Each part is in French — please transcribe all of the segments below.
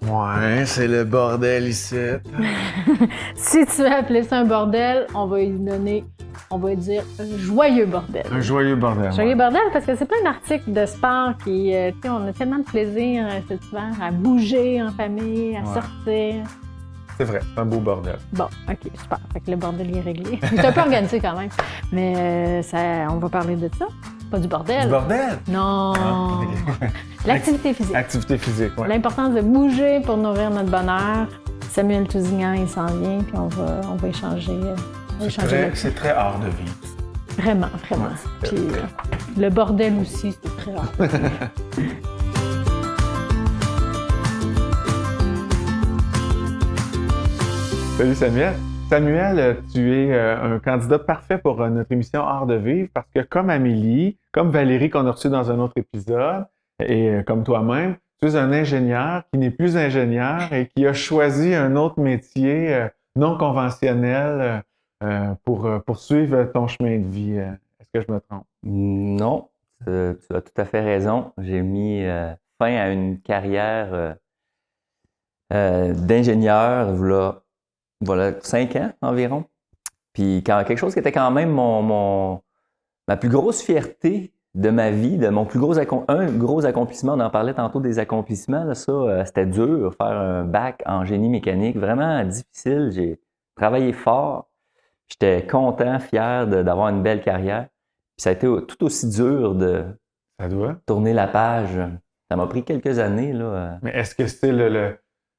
Ouais, c'est le bordel ici. Si tu veux appeler ça un bordel, on va lui dire un joyeux bordel. Un joyeux bordel. Joyeux Ouais. bordel parce que c'est plein d'articles de sport qui, tu sais, on a tellement de plaisir cet hiver à bouger en famille, à sortir. C'est vrai, c'est un beau bordel. Bon, OK, super. Fait que le bordel est réglé. C'est un peu organisé quand même. Mais on va parler de ça. Pas du bordel. Du bordel? Non. Ah, ok. L'activité physique. Activité physique, oui. L'importance de bouger pour nourrir notre bonheur. Samuel Tousignan, il s'en vient, puis on va échanger. C'est très hors de vie. Vraiment, vraiment. Ouais, Puis le bordel aussi, c'est très rare. Salut Samuel. Samuel, tu es un candidat parfait pour notre émission Art de vivre parce que comme Amélie, comme Valérie qu'on a reçu dans un autre épisode, et comme toi-même, tu es un ingénieur qui n'est plus ingénieur et qui a choisi un autre métier non conventionnel pour poursuivre ton chemin de vie. Est-ce que je me trompe? Non, tu as tout à fait raison. J'ai mis fin à une carrière d'ingénieur, voilà 5 ans environ. Puis quelque chose qui était quand même ma plus grosse fierté de ma vie, de mon plus gros accomplissement. On en parlait tantôt des accomplissements. Là, ça, c'était dur, faire un bac en génie mécanique, vraiment difficile. J'ai travaillé fort. J'étais content, fier d'avoir une belle carrière. Puis ça a été tout aussi dur de Ça doit. tourner la page. Ça m'a pris quelques années, là. Mais est-ce que c'est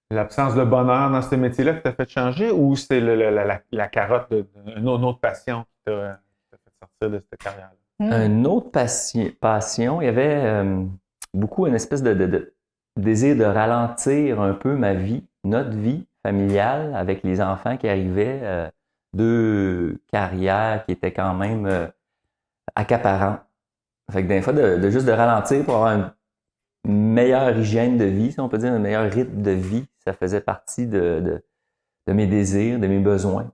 l'absence de bonheur dans ce métier-là qui t'a fait changer ou c'est la carotte d'une autre passion qui t'a fait sortir de cette carrière-là? Une autre passion, il y avait beaucoup une espèce de désir de ralentir un peu ma vie, notre vie familiale avec les enfants qui arrivaient, 2 carrières qui étaient quand même accaparantes. Fait que des fois, juste de ralentir pour avoir une meilleure hygiène de vie, si on peut dire, un meilleur rythme de vie, ça faisait partie de mes désirs, de mes besoins.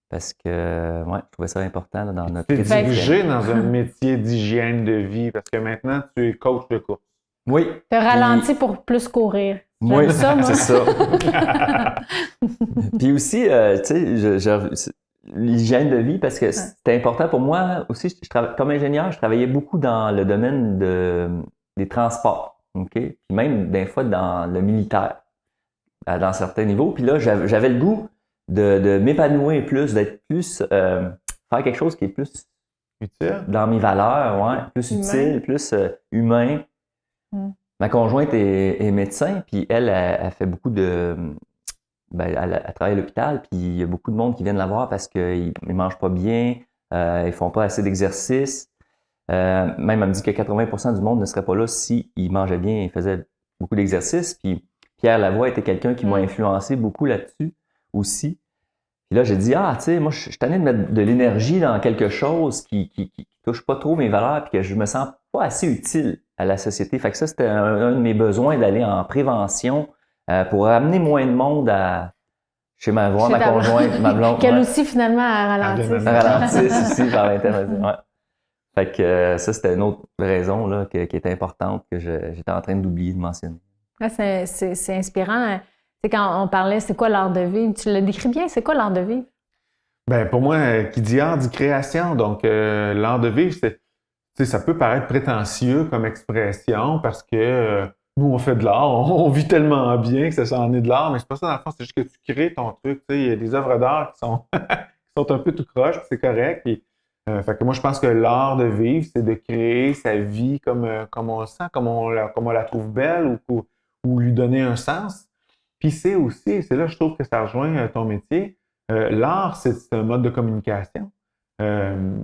Parce que, ouais, je trouvais ça important là, dans notre Tu es rythme. dirigé dans un métier d'hygiène de vie parce que maintenant, tu es coach de course. Oui. Te ralentis pour plus courir. Oui, J'aime ça, moi. c'est ça. Puis aussi, tu sais, l'hygiène de vie, parce que c'était important pour moi aussi. Comme ingénieur, je travaillais beaucoup dans le domaine des transports. OK? Puis même, des fois, dans le militaire, dans certains niveaux. Puis là, j'avais le goût de m'épanouir plus, d'être plus, faire quelque chose qui est plus Utile? dans mes valeurs, ouais, plus utile, plus humain. Ma conjointe est médecin, puis elle fait beaucoup elle travaille à l'hôpital, puis il y a beaucoup de monde qui viennent la voir parce qu'ils ne mangent pas bien, ils font pas assez d'exercice. Même elle me dit que 80% du monde ne serait pas là s'ils mangeaient bien et faisaient beaucoup d'exercice. Puis Pierre Lavoie était quelqu'un qui m'a influencé beaucoup là-dessus aussi. Puis là, j'ai dit, tu sais, moi, je suis tanné de mettre de l'énergie dans quelque chose qui touche pas trop mes valeurs puis que je me sens pas assez utile à la société. Fait que ça, c'était un de mes besoins d'aller en prévention pour amener moins de monde chez ma conjointe, ma blonde. Qu'elle aussi, finalement, a ralenti. Ralentisse aussi par l'intermédiaire. Ouais. Fait que ça, c'était une autre raison là, qui était importante que j'étais en train d'oublier de mentionner. Là, c'est inspirant. C'est quand on parlait, c'est quoi l'art de vivre? Tu le décris bien, c'est quoi l'art de vivre? Ben, pour moi, qui dit art dit création. Donc, l'art de vivre, ça peut paraître prétentieux comme expression parce que nous, on fait de l'art, on vit tellement bien que ça en est de l'art, mais c'est pas ça dans le fond, c'est juste que tu crées ton truc. Tu sais, il y a des œuvres d'art qui sont un peu tout croche, puis c'est correct. Puis, fait que moi, je pense que l'art de vivre, c'est de créer sa vie comme on le sent, comme on la trouve belle ou lui donner un sens. Puis c'est là que je trouve que ça rejoint ton métier. L'art, c'est un mode de communication. Quand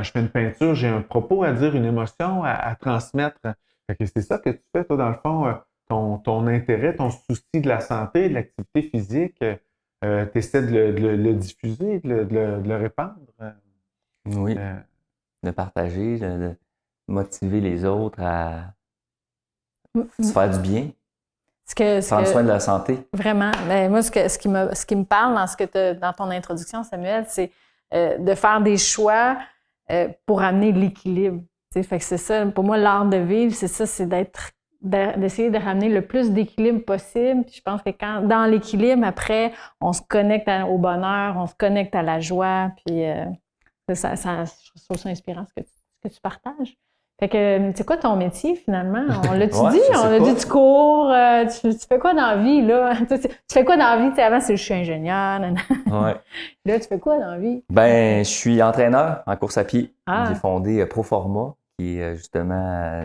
je fais une peinture, j'ai un propos à dire, une émotion à transmettre. Fait que c'est ça que tu fais, toi, dans le fond, ton intérêt, ton souci de la santé, de l'activité physique, tu essaies de le diffuser, de le répandre. Oui, de partager, de motiver les autres à se faire du bien. Prendre soin de la santé. Vraiment. Mais moi, ce qui me parle dans ton introduction, Samuel, c'est de faire des choix pour amener l'équilibre. Fait que c'est ça, pour moi, l'art de vivre, c'est ça, c'est d'essayer de ramener le plus d'équilibre possible. Puis je pense que dans l'équilibre, après, on se connecte au bonheur, on se connecte à la joie, puis je trouve ça inspirant ce que tu partages. Fait que, c'est quoi ton métier, finalement? On l'a-tu dit? On a dit, tu cours, tu fais quoi dans la vie, là? Tu fais quoi dans la vie? Avant, je suis ingénieur. Ouais. Là, tu fais quoi dans la vie? Ben, je suis entraîneur en course à pied. Ah. J'ai fondé Proforma, qui est justement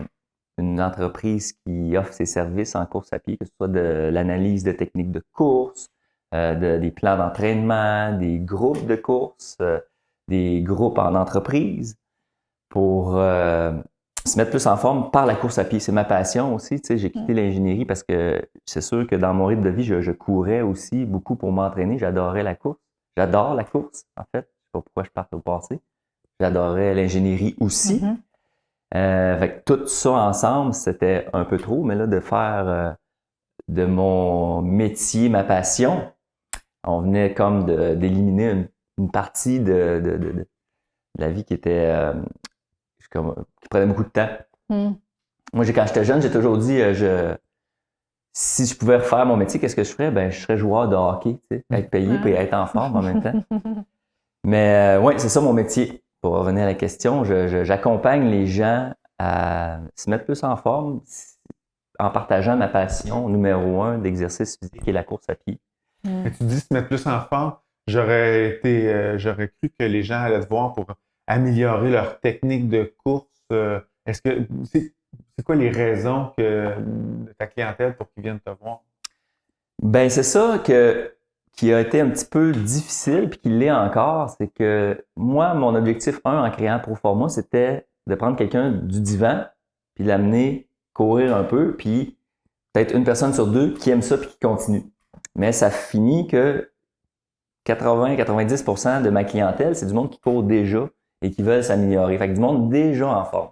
une entreprise qui offre ses services en course à pied, que ce soit de l'analyse de techniques de course, des plans d'entraînement, des groupes de course, des groupes en entreprise pour se mettre plus en forme par la course à pied. C'est ma passion aussi. Tu sais, j'ai quitté l'ingénierie parce que c'est sûr que dans mon rythme de vie, je courais aussi beaucoup pour m'entraîner. J'adorais la course. J'adore la course, en fait. Je sais pas pourquoi je parte au passé. J'adorais l'ingénierie aussi. Fait que tout ça ensemble, c'était un peu trop. Mais là, de faire de mon métier ma passion, on venait comme d'éliminer une partie de la vie qui était... qui prenait beaucoup de temps. Moi, quand j'étais jeune, j'ai toujours dit si je pouvais refaire mon métier, qu'est-ce que je ferais? Ben, je serais joueur de hockey, tu sais, être payé et être en forme en même temps. Mais oui, c'est ça mon métier. Pour revenir à la question, j'accompagne les gens à se mettre plus en forme en partageant ma passion numéro 1 d'exercice physique et la course à pied. Mais tu dis se mettre plus en forme. J'aurais cru que les gens allaient te voir pour améliorer leur technique de course. Est-ce que c'est quoi les raisons de ta clientèle pour qu'ils viennent te voir? Ben c'est ça qui a été un petit peu difficile puis qui l'est encore, c'est que moi, mon objectif 1 en créant Proforma, c'était de prendre quelqu'un du divan puis l'amener courir un peu, puis peut-être une personne sur 2 qui aime ça puis qui continue. Mais ça finit que 80-90% de ma clientèle, c'est du monde qui court déjà et qui veulent s'améliorer. Fait que du monde déjà en forme.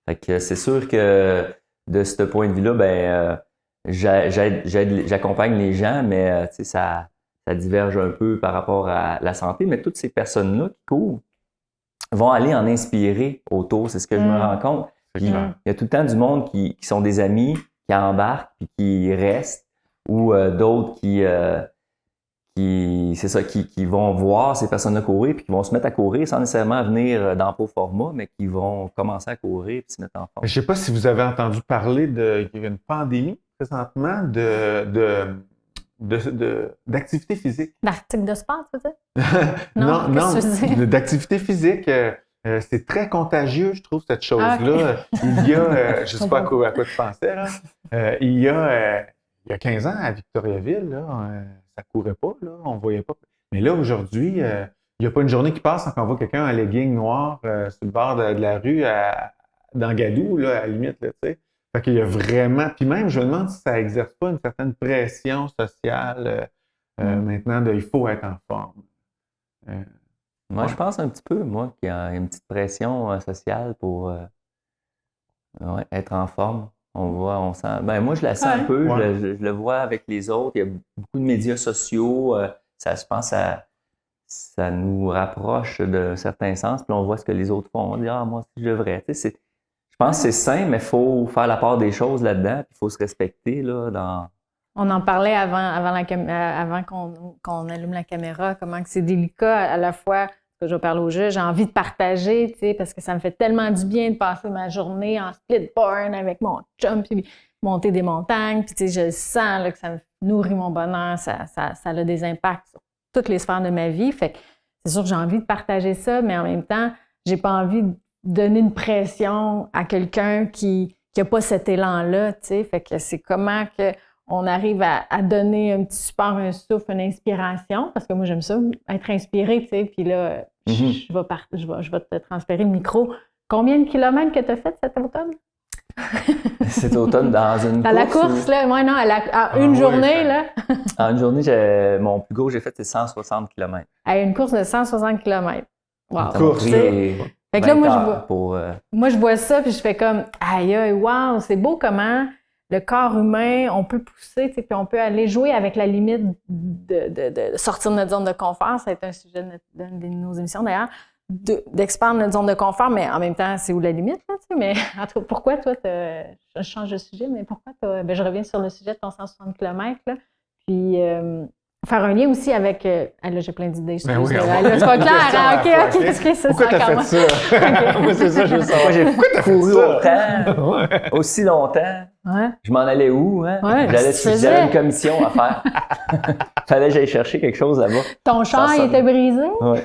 Fait que c'est sûr que de ce point de vue-là, ben j'accompagne les gens, mais tu sais, ça diverge un peu par rapport à la santé. Mais toutes ces personnes-là qui courent vont aller en inspirer autour. C'est ce que je me rends compte. Puis, il y a tout le temps du monde qui sont des amis, qui embarquent puis qui restent, ou d'autres qui vont voir ces personnes-là courir puis qui vont se mettre à courir sans nécessairement venir dans Proforma, mais qui vont commencer à courir puis se mettre en forme. Je ne sais pas si vous avez entendu parler qu'il y a une pandémie présentement d'activité physique. D'articles de sport, tu veux dire? Non, d'activité physique. C'est très contagieux, je trouve, cette chose-là. Okay. Il y a, je ne sais pas à quoi tu pensais, là. Il y a 15 ans, à Victoriaville, là, ça courait pas, là, on voyait pas. Mais là, aujourd'hui, il n'y a pas une journée qui passe sans qu'on voit quelqu'un en legging noir sur le bord de la rue dans Gadou, là, à la limite, là, tu sais. Fait qu'il y a vraiment... Puis même, je me demande si ça exerce pas une certaine pression sociale maintenant il faut être en forme. Moi, je pense un petit peu, moi, qu'il y a une petite pression sociale pour être en forme. On sent. Ben moi, je la sens un peu. Ouais. Je le vois avec les autres. Il y a beaucoup de médias sociaux. Je pense ça nous rapproche d'un certain sens. Puis on voit ce que les autres font. On dit moi aussi, je devrais. Tu sais, je pense que c'est sain, mais il faut faire la part des choses là-dedans. Puis il faut se respecter là. On en parlait avant qu'on allume la caméra, comment que c'est délicat à la fois. Que je parle au jeu, j'ai envie de partager, tu sais, parce que ça me fait tellement du bien de passer ma journée en split burn avec mon chum, puis monter des montagnes, puis tu sais, je sens là, que ça me nourrit mon bonheur, ça a des impacts sur toutes les sphères de ma vie. Fait que c'est sûr que j'ai envie de partager ça, mais en même temps, j'ai pas envie de donner une pression à quelqu'un qui a pas cet élan-là, tu sais. Fait que c'est comment que on arrive à donner un petit support, un souffle, une inspiration, parce que moi, j'aime ça, être inspirée, tu sais, puis là, je vais te transférer le micro. Combien de kilomètres que tu as fait cet automne? Cet automne, dans une course? À la course, là? Moi, non, une journée, là. En une journée, mon plus gros, j'ai fait, c'est 160 km. À une course de 160 km. Wow! Course, fait que là, moi, je vois ça, puis je fais comme, aïe, wow, c'est beau comment... Le corps humain, on peut pousser, puis on peut aller jouer avec la limite de sortir de notre zone de confort. Ça a été un sujet d'une de nos émissions d'ailleurs. d'expandre notre zone de confort, mais en même temps, c'est où la limite, là, tu sais, mais en tout cas, pourquoi toi, je change de sujet, mais pourquoi je reviens sur le sujet de ton 160 km, là, puis faire un lien aussi avec, là, j'ai plein d'idées, Ben oui, là, c'est pas clair, OK, qu'est-ce que c'est pourquoi ça, t'as fait ça? Moi, c'est ça, je veux savoir. Pourquoi t'as couru ça? autant, Ouais. aussi longtemps? Ouais. Je m'en allais où? Hein? Ouais, J'avais une commission à faire. Fallait que j'aille chercher quelque chose là-bas. Ton char était brisé? Ouais.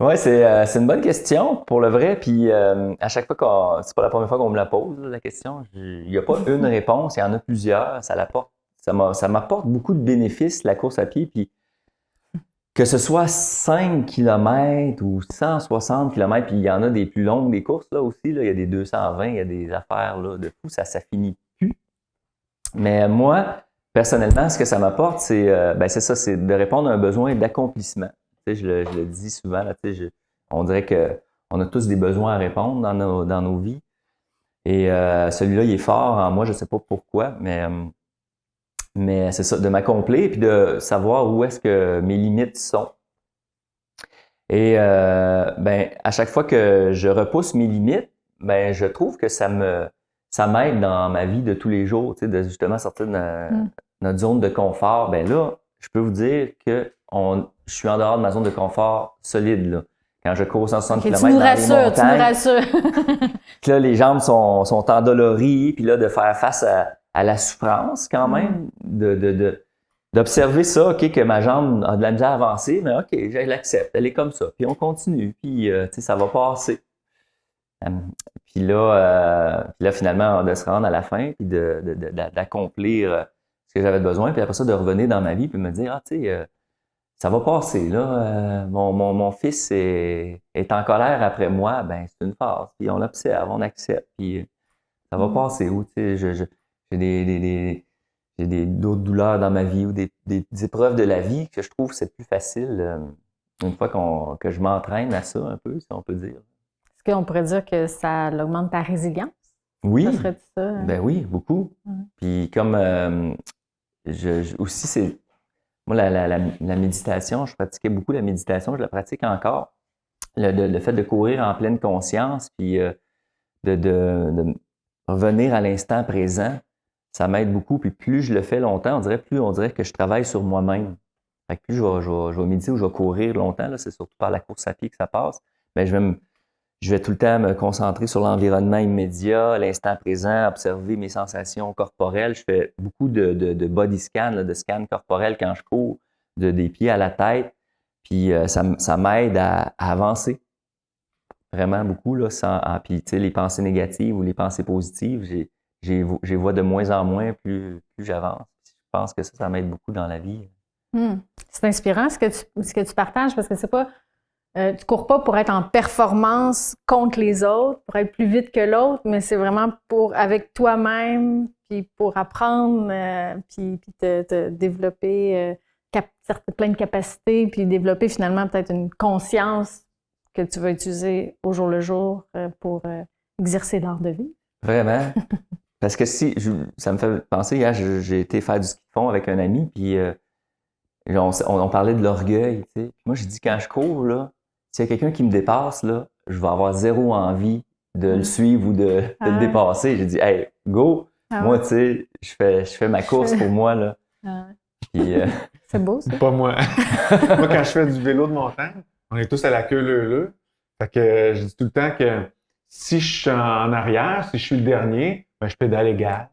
Oui, c'est une bonne question pour le vrai. Puis à chaque fois c'est pas la première fois qu'on me la pose, là, la question. Il n'y a pas une réponse, il y en a plusieurs. Ça m'apporte beaucoup de bénéfices, la course à pied. Puis que ce soit 5 km ou 160 km, puis il y en a des plus longues des courses là aussi. Là, il y a des 220, il y a des affaires là, de fou, ça finit plus. Mais moi, personnellement, ce que ça m'apporte, c'est ça, c'est de répondre à un besoin d'accomplissement. Tu sais, je le dis souvent, là, tu sais, on dirait qu'on a tous des besoins à répondre dans nos vies. Et celui-là, il est fort en moi, je ne sais pas pourquoi, mais c'est ça, de m'accomplir puis de savoir où est-ce que mes limites sont. Et à chaque fois que je repousse mes limites, je trouve que ça m'aide dans ma vie de tous les jours, tu sais, de justement sortir de notre zone de confort. Ben là, je peux vous dire que je suis en dehors de ma zone de confort solide, là. Quand je cours 160 km dans les montagnes. Tu nous rassures. Puis là, les jambes sont endolories, puis là, de faire face à la souffrance quand même, d'observer ça, OK, que ma jambe a de la misère à avancer, mais OK, je l'accepte, elle est comme ça, puis on continue, puis tu sais, ça va passer. Puis là, finalement, de se rendre à la fin, puis d'accomplir ce que j'avais besoin, puis après ça, de revenir dans ma vie, puis me dire, tu sais, ça va passer, là. Mon fils est en colère après moi, ben c'est une phase. Puis on l'observe, on accepte, puis ça va passer. Ou tu sais, j'ai d'autres douleurs dans ma vie ou des épreuves de la vie que je trouve que c'est plus facile une fois que je m'entraîne à ça un peu, si on peut dire. Est-ce qu'on pourrait dire que ça augmente ta résilience? Oui. Ça serait ça? Ben oui, beaucoup. Puis comme aussi, c'est moi, la méditation, je pratiquais beaucoup la méditation, je la pratique encore. Le fait de courir en pleine conscience, puis de revenir à l'instant présent, ça m'aide beaucoup. Puis plus je le fais longtemps, plus on dirait que je travaille sur moi-même. Fait que plus je vais méditer ou je vais courir longtemps, là, c'est surtout par la course à pied que ça passe, mais je vais tout le temps me concentrer sur l'environnement immédiat, l'instant présent, observer mes sensations corporelles. Je fais beaucoup de body scan, là, de scan corporel quand je cours, des pieds à la tête. Puis ça m'aide à avancer. Vraiment beaucoup, là, puis tu sais, les pensées négatives ou les pensées positives, j'y vois de moins en moins plus j'avance. Je pense que ça m'aide beaucoup dans la vie. C'est inspirant ce que tu partages, parce que c'est pas... tu cours pas pour être en performance contre les autres, pour être plus vite que l'autre, mais c'est vraiment avec toi-même, puis pour apprendre, puis te développer plein de capacités, puis développer finalement peut-être une conscience que tu vas utiliser au jour le jour pour exercer l'art de vie. Vraiment. Parce que ça me fait penser, hier, j'ai été faire du ski de fond avec un ami, puis on parlait de l'orgueil, tu sais. Puis moi, j'ai dit, quand je cours, là, s'il y a quelqu'un qui me dépasse, là, je vais avoir zéro envie de le suivre ou de le dépasser. J'ai dit, hey, go! Moi, tu sais, je fais ma course pour moi, là. Puis, c'est beau, ça. Pas moi. Moi, quand je fais du vélo de montagne, on est tous à la queue leu-leu. Fait que je dis tout le temps que si je suis en arrière, si je suis le dernier, ben, je pédale égal.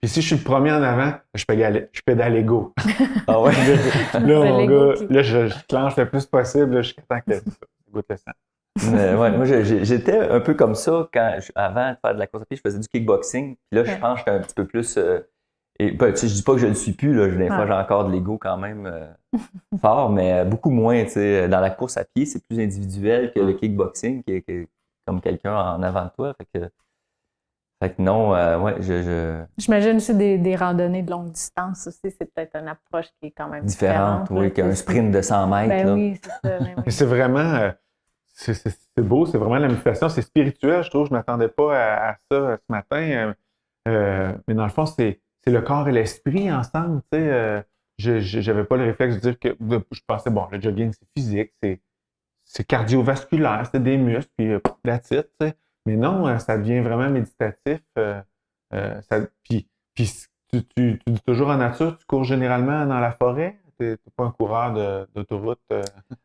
Puis si je suis le premier en avant, je pédale égaux. Ah ouais? Là, mon gars, là, je clenche le plus possible jusqu'à temps que je goûte le sang. Ouais, moi, j'étais un peu comme ça avant de faire de la course à pied, je faisais du kickboxing. Puis là, je pense que j'étais un petit peu plus... je dis pas que je ne le suis plus, là. Des fois, j'ai encore de l'ego quand même fort, mais beaucoup moins. Dans la course à pied, c'est plus individuel que le kickboxing, qui est comme quelqu'un en avant de toi. Fait que non, ouais, J'imagine aussi des randonnées de longue distance aussi, c'est peut-être une approche qui est quand même différente. Oui, qu'un sprint de 100 mètres. Ben là. oui, c'est ça. Ben oui. C'est vraiment... c'est beau, c'est vraiment la méditation, c'est spirituel, je trouve. Je ne m'attendais pas à ça ce matin. Mais dans le fond, c'est le corps et l'esprit ensemble. Tu sais, j'avais pas le réflexe de dire que... Je pensais, bon, le jogging, c'est physique, c'est cardiovasculaire, c'est des muscles, puis that's it, tu sais. Mais non, ça devient vraiment méditatif. Puis tu dis toujours en nature, tu cours généralement dans la forêt? Tu n'es pas un coureur d'autoroute?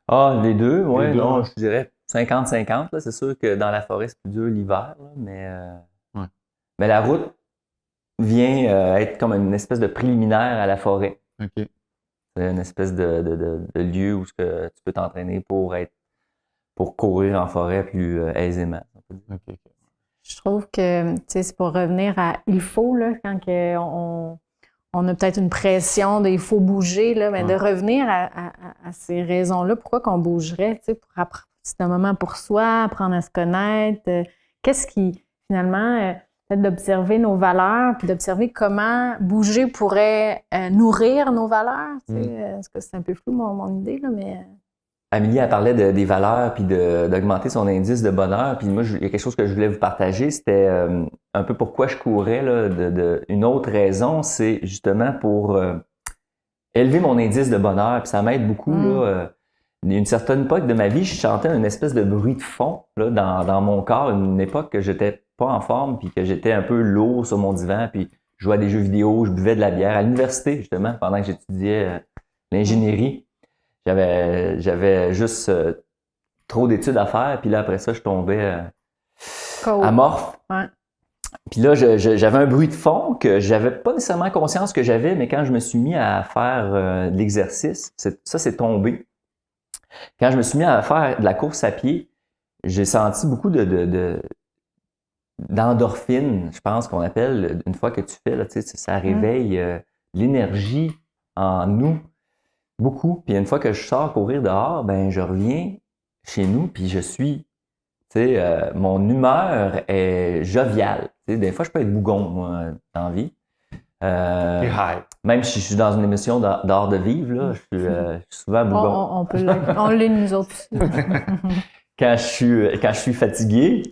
Ah, les deux, oui, non, ouais. je dirais 50-50. Là. C'est sûr que dans la forêt, c'est plus dur l'hiver, là, Ouais. mais la route vient être comme une espèce de préliminaire à la forêt. OK. C'est une espèce de lieu où tu peux t'entraîner pour courir en forêt plus aisément. OK. Je trouve que, tu sais, c'est pour revenir à « il faut », là, quand on a peut-être une pression de « il faut bouger », là, mais de revenir à ces raisons-là. Pourquoi qu'on bougerait, tu sais, pour c'est un moment pour soi, apprendre à se connaître. Qu'est-ce qui, finalement, peut-être d'observer nos valeurs, puis d'observer comment bouger pourrait nourrir nos valeurs. Tu sais. Est-ce que c'est un peu flou, mon idée, là, mais... Amélie, elle parlait des valeurs puis d'augmenter son indice de bonheur. Puis moi, il y a quelque chose que je voulais vous partager. C'était un peu pourquoi je courais. Là, une autre raison, c'est justement pour élever mon indice de bonheur. Puis ça m'aide beaucoup. Là, une certaine époque de ma vie, je chantais une espèce de bruit de fond là, dans mon corps. Une époque que j'étais pas en forme puis que j'étais un peu lourd sur mon divan. Puis je jouais à des jeux vidéo, je buvais de la bière à l'université, justement, pendant que j'étudiais l'ingénierie. J'avais juste trop d'études à faire, puis là, après ça, je tombais amorphe. Ouais. Puis là, j'avais un bruit de fond que j'avais pas nécessairement conscience que j'avais, mais quand je me suis mis à faire de l'exercice, ça c'est tombé. Quand je me suis mis à faire de la course à pied, j'ai senti beaucoup d'endorphine, je pense qu'on appelle, une fois que tu fais, là, tu sais, ça réveille l'énergie en nous. Beaucoup. Puis une fois que je sors courir dehors, ben je reviens chez nous, puis je suis, tu sais, mon humeur est joviale. Tu sais, des fois, je peux être bougon, moi, dans la vie. Même si je suis dans une émission d'art de vivre, là, je suis souvent bougon. On l'est nous autres aussi. Quand je suis fatigué,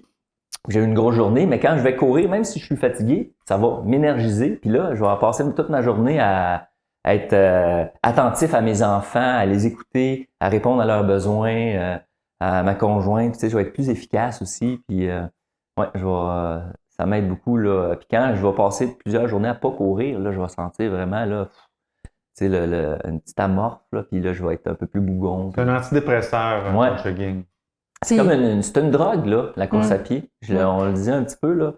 j'ai eu une grosse journée, mais quand je vais courir, même si je suis fatigué, ça va m'énergiser. Puis là, je vais passer toute ma journée à être attentif à mes enfants, à les écouter, à répondre à leurs besoins, à ma conjointe. Tu sais, je vais être plus efficace aussi. Puis, ouais, ça m'aide beaucoup. Là. Puis quand je vais passer plusieurs journées à pas courir, là, je vais sentir vraiment là, tu sais, une petite amorphe. Là, puis là, je vais être un peu plus bougon. C'est un antidépresseur, ouais. jogging. C'est comme c'est une drogue, là, la course à pied. On le disait un petit peu. Là.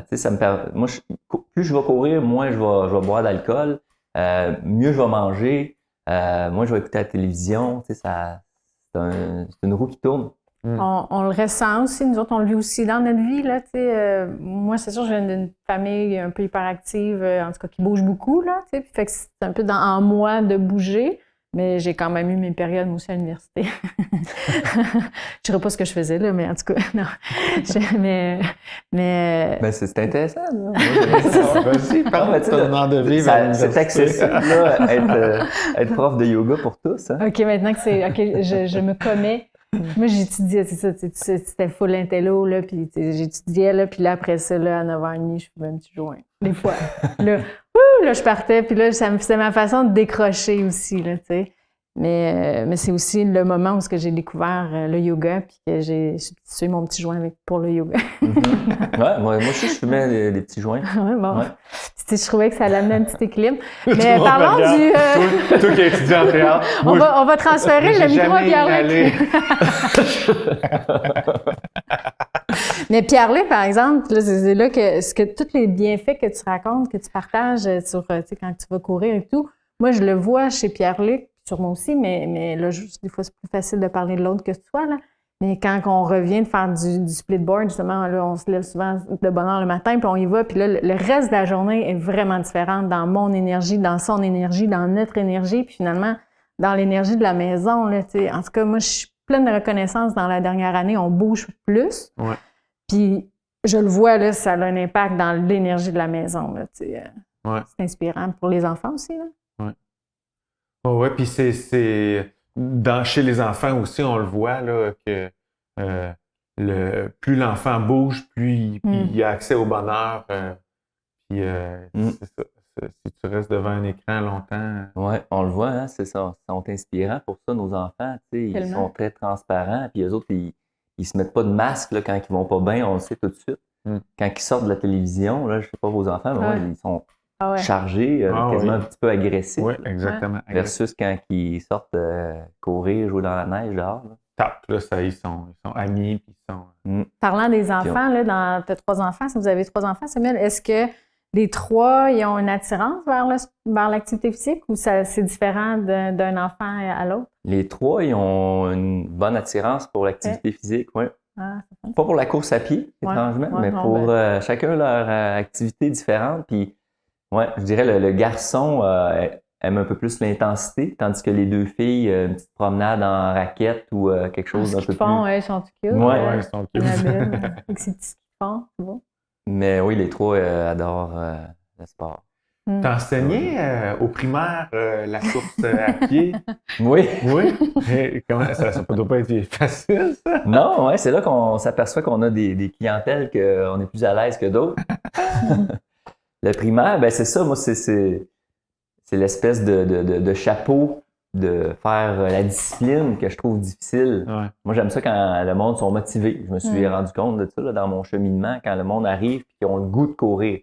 Tu sais, ça me permet. Moi, plus je vais courir, moins je vais boire d'alcool. Mieux je vais manger, moi je vais écouter la télévision, tu sais, c'est une roue qui tourne. On le ressent aussi, nous autres on le vit aussi dans notre vie, là, tu sais. Moi c'est sûr, je viens d'une famille un peu hyperactive, en tout cas qui bouge beaucoup, là, tu sais, fait que c'est un peu en moi de bouger, mais j'ai quand même eu mes périodes moi aussi à l'université. Je ne sais pas ce que je faisais là, mais en tout cas, non. Ben, c'est intéressant. Vas-y, parle de ton art de vivre à l'université. C'est accessible, là, être prof de yoga pour tous. Hein? OK, maintenant que je me commets. Moi, j'étudiais, c'est ça, c'était full intello, là, puis j'étudiais, là, puis là, après ça, là, à 9h30, je fumais un petit joint. Des fois. Là, je partais, puis là, c'était ma façon de décrocher aussi, là, tu sais. Mais c'est aussi le moment où j'ai découvert le yoga, puis que j'ai substitué mon petit joint pour le yoga. Ouais, moi aussi, je fumais des petits joints. Ouais, bon. Ouais. Je trouvais que ça allait amener un petit équilibre. Mais parlons du... Toi qui es étudiant en théâtre. On va transférer le micro à Pierre-Luc. Mais Pierre-Luc, par exemple, là, c'est là que tous les bienfaits que tu racontes, que tu partages sur, tu sais, quand tu vas courir et tout, moi, je le vois chez Pierre-Luc, sur moi aussi, mais là, des fois, c'est plus facile de parler de l'autre que de toi, là. Mais quand on revient de faire du splitboard, justement, là, on se lève souvent de bonne heure le matin, puis on y va, puis là, le reste de la journée est vraiment différent dans mon énergie, dans son énergie, dans notre énergie, puis finalement, dans l'énergie de la maison, là, tu sais. En tout cas, moi, je suis pleine de reconnaissance dans la dernière année, on bouge plus. Ouais. Puis, je le vois, là, ça a un impact dans l'énergie de la maison, là, tu sais. Ouais. C'est inspirant pour les enfants aussi, là. Ouais. Oh, ouais, puis c'est chez les enfants aussi, on le voit, là, que plus l'enfant bouge, plus il a accès au bonheur. Puis c'est ça. si tu restes devant un écran longtemps. Oui, on le voit, hein, c'est ça. Ils sont inspirants pour ça, nos enfants. Ils Tellement. sont très transparents. Puis eux autres, ils se mettent pas de masque là, quand ils vont pas bien, on le sait tout de suite. Quand ils sortent de la télévision, là, je sais pas vos enfants, mais Ouais. ils sont Ah ouais. chargés, quasiment un petit peu agressifs. Oui, là, exactement. versus quand ils sortent courir, jouer dans la neige dehors. Là. Tape, là, ça, ils sont amis, puis ils sont... Parlant des enfants, là, tu as 3 enfants, si vous avez 3 enfants, Samuel, est-ce que les 3, ils ont une attirance vers l'activité physique ou c'est différent d'un enfant à l'autre? Les 3, ils ont une bonne attirance pour l'activité physique, oui. Ah, Pas pour la course à pied, étrangement, mais pour chacun leur activité différente. Puis, ouais, je dirais le garçon aime un peu plus l'intensité, tandis que les 2 filles, une petite promenade en raquette ou quelque chose d'un peu plus... Ils sont cute. Ouais, ils sont cute. Avec ces petits skis-fonds, c'est beau. Mais oui, les 3 adorent le sport. T'as enseigné au primaire la course à pied? Oui. Oui? Et comment, ça ne doit pas être facile, ça? Non, ouais, c'est là qu'on s'aperçoit qu'on a des clientèles qu'on est plus à l'aise que d'autres. Le primaire, ben c'est ça, moi, c'est l'espèce de chapeau de faire la discipline que je trouve difficile. Ouais. Moi, j'aime ça quand le monde sont motivés. Je me suis rendu compte de ça là, dans mon cheminement, quand le monde arrive et qu'ils ont le goût de courir.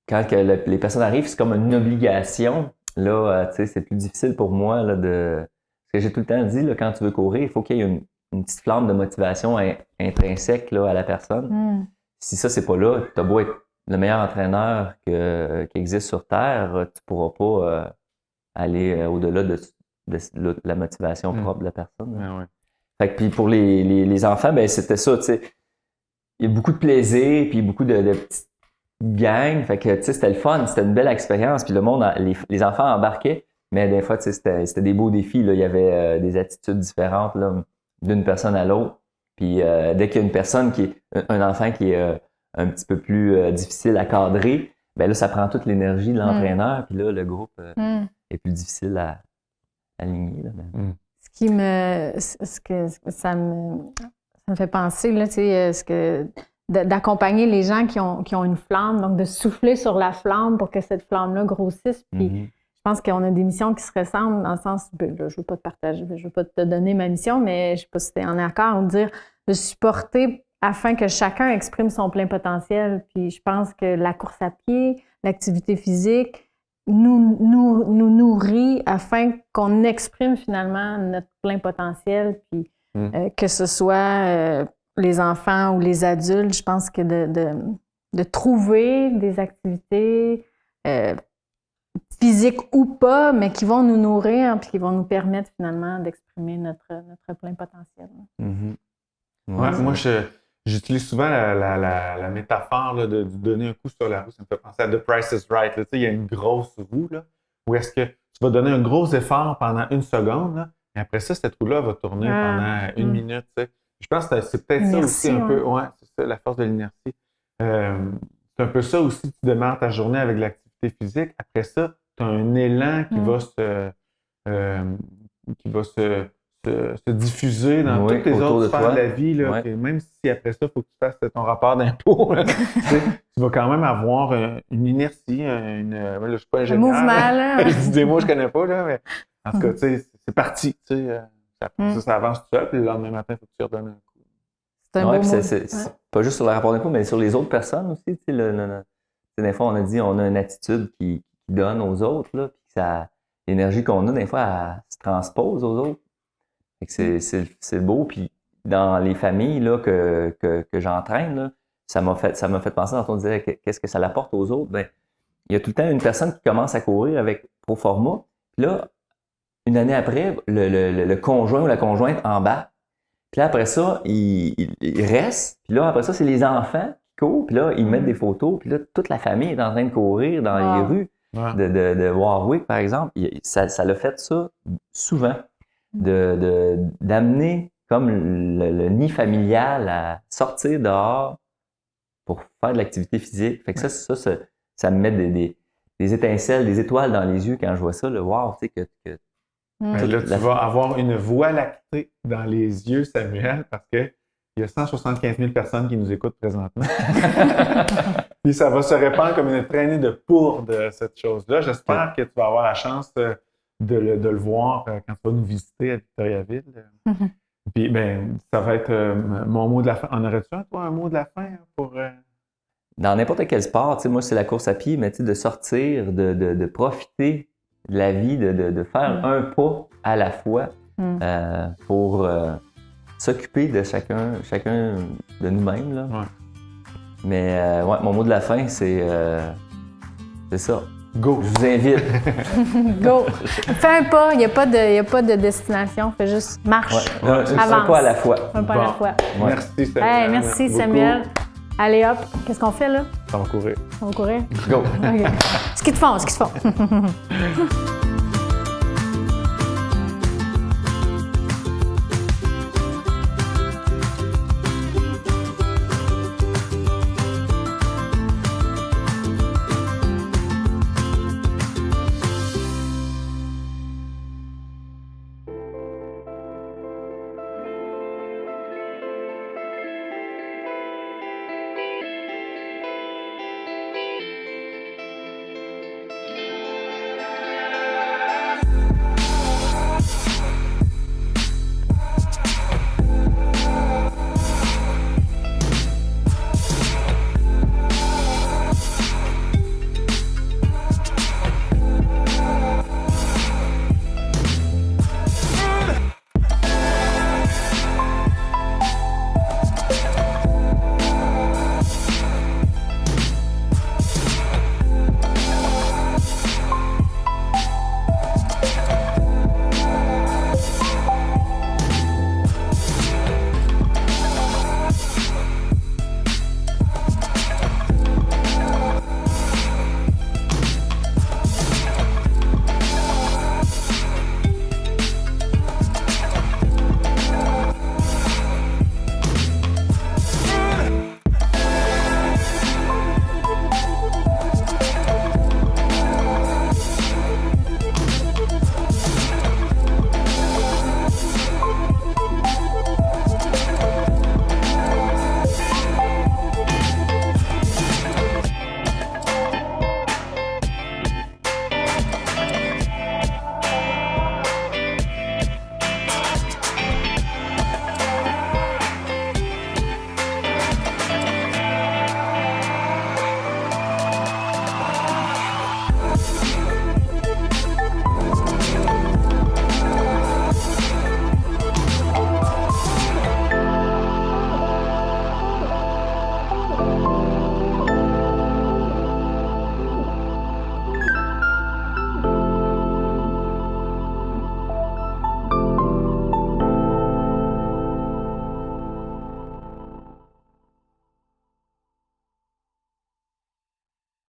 Quand les personnes arrivent, c'est comme une obligation. Là, tu sais, c'est plus difficile pour moi là, parce que j'ai tout le temps dit, là, quand tu veux courir, il faut qu'il y ait une petite flamme de motivation intrinsèque là, à la personne. Si ça, c'est pas là, tu as beau être le meilleur entraîneur qui existe sur Terre, tu pourras pas aller au-delà de la motivation propre de la personne. Ouais. Fait que puis pour les enfants, ben c'était ça, tu sais. Il y a beaucoup de plaisir, puis beaucoup de petites gangs. Fait que, tu sais, c'était le fun, c'était une belle expérience. Puis le monde, les enfants embarquaient, mais des fois, tu sais, c'était des beaux défis. Là. Il y avait des attitudes différentes là, d'une personne à l'autre. Puis dès qu'il y a une personne un enfant qui est un petit peu plus difficile à cadrer, ben là, ça prend toute l'énergie de l'entraîneur. Puis là, le groupe est plus difficile à aligner. Là, Ça me fait penser, là, tu sais, d'accompagner les gens qui ont une flamme, donc de souffler sur la flamme pour que cette flamme-là grossisse. Puis je pense qu'on a des missions qui se ressemblent dans le sens, là, je ne veux pas te partager, je ne veux pas te donner ma mission, mais je ne sais pas si tu es en accord, de dire de supporter afin que chacun exprime son plein potentiel. Puis je pense que la course à pied, l'activité physique, nous nourrit afin qu'on exprime finalement notre plein potentiel, puis que ce soit les enfants ou les adultes, je pense que de trouver des activités physiques ou pas, mais qui vont nous nourrir puis qui vont nous permettre finalement d'exprimer notre plein potentiel. Ouais, moi, j'utilise souvent la métaphore là, de donner un coup sur la roue. Ça me fait penser à The Price is Right. Là. Il y a une grosse roue là, où est-ce que tu vas donner un gros effort pendant 1 seconde, là, et après ça, cette roue-là va tourner pendant 1 minute. T'sais. Je pense que c'est peut-être ça aussi un peu. Ouais, c'est ça, la force de l'inertie. C'est un peu ça aussi. Tu démarres ta journée avec l'activité physique. Après ça, tu as un élan qui va se diffuser dans toutes les autres sphères de la vie. Là, même si après ça, il faut que tu fasses ton rapport d'impôt, tu vas quand même avoir une inertie, là, je ne suis pas ingénieur. Un mouvement, là. Je dis des mots que je ne connais pas, là, mais en tout cas, c'est parti. Ça avance tout seul, puis le lendemain matin, il faut que tu redonnes un coup. C'est un beau mot. C'est pas juste sur le rapport d'impôt, mais sur les autres personnes aussi. Des fois, on a dit on a une attitude qui donne aux autres, là, puis l'énergie qu'on a, des fois, elle se transpose aux autres. C'est beau. Puis dans les familles là, que j'entraîne, là, ça m'a fait penser quand on disait qu'est-ce que ça l'apporte aux autres. Ben, il y a tout le temps une personne qui commence à courir avec Proforma. Puis là, une année après, le conjoint ou la conjointe embarque. Puis là, après ça, il reste. Puis là, après ça, c'est les enfants qui courent. Puis là, ils mettent des photos. Puis là, toute la famille est en train de courir dans les rues de Warwick, par exemple. Ça l'a fait ça souvent. D'amener comme le nid familial à sortir dehors pour faire de l'activité physique. Fait que ça me met des étincelles, des étoiles dans les yeux quand je vois ça. Le wow, tu sais que là, tu vas avoir une voie lactée dans les yeux, Samuel, parce qu'il y a 175 000 personnes qui nous écoutent présentement. Puis ça va se répandre comme une traînée de poudre, cette chose-là. J'espère que tu vas avoir la chance de le voir quand tu vas nous visiter à Victoriaville. Puis, ben, ça va être mon mot de la fin. En aurais-tu toi, un mot de la fin pour... Dans n'importe quel sport, moi, c'est la course à pied, mais de sortir, de profiter de la vie, de faire un pas à la fois pour s'occuper de chacun de nous-mêmes. Là. Ouais. Mais mon mot de la fin, c'est ça. Go! Je vous invite. Go! Fais un pas, il n'y a pas de destination, fais juste marche. Ouais. Un pas à la fois. Un pas à la fois. Ouais. Merci Samuel. Hey, merci Samuel. Allez hop, qu'est-ce qu'on fait là? On va courir. On va courir? Go! OK. Ski de fond, ski de fond.